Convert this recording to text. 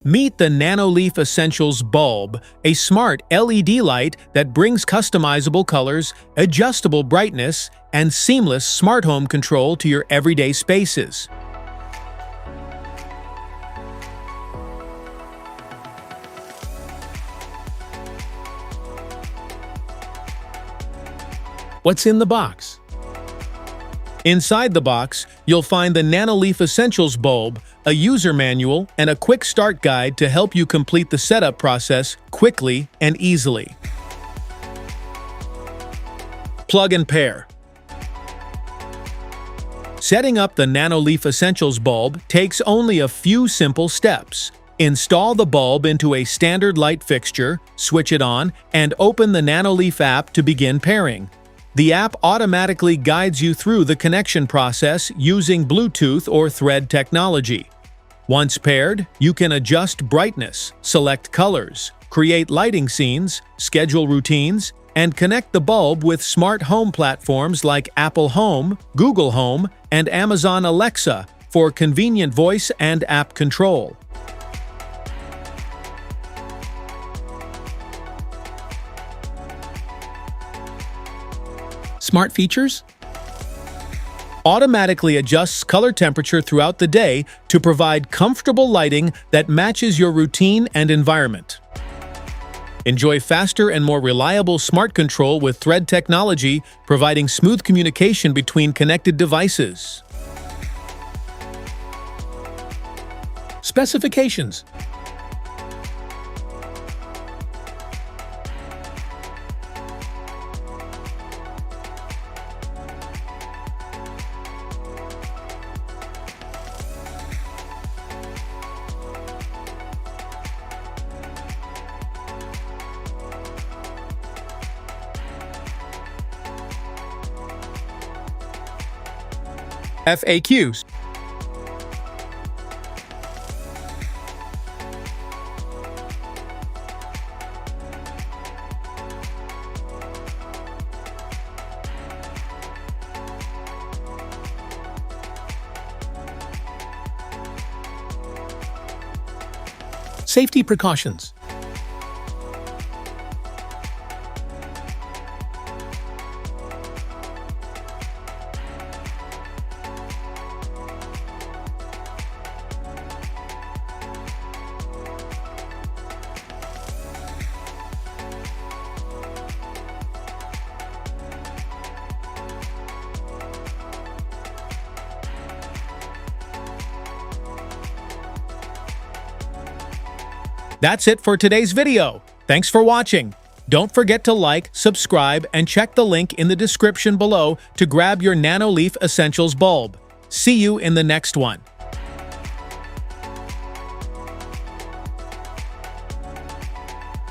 Meet the Nanoleaf Essentials Bulb, a smart LED light that brings customizable colors, adjustable brightness, and seamless smart home control to your everyday spaces. What's in the box? Inside the box, you'll find the Nanoleaf Essentials Bulb, a user manual, and a quick start guide to help you complete the setup process quickly and easily. Plug and pair. Setting up the Nanoleaf Essentials Bulb takes only a few simple steps. Install the bulb into a standard light fixture, switch it on, and open the Nanoleaf app to begin pairing. The app automatically guides you through the connection process using Bluetooth or Thread technology. Once paired, you can adjust brightness, select colors, create lighting scenes, schedule routines, and connect the bulb with smart home platforms like Apple Home, Google Home, and Amazon Alexa for convenient voice and app control. Smart features? Automatically adjusts color temperature throughout the day to provide comfortable lighting that matches your routine and environment. Enjoy faster and more reliable smart control with Thread technology, providing smooth communication between connected devices. Specifications. FAQs. Safety precautions. That's it for today's video. Thanks for watching. Don't forget to like, subscribe, and check the link in the description below to grab your Nanoleaf Essentials Bulb. See you in the next one.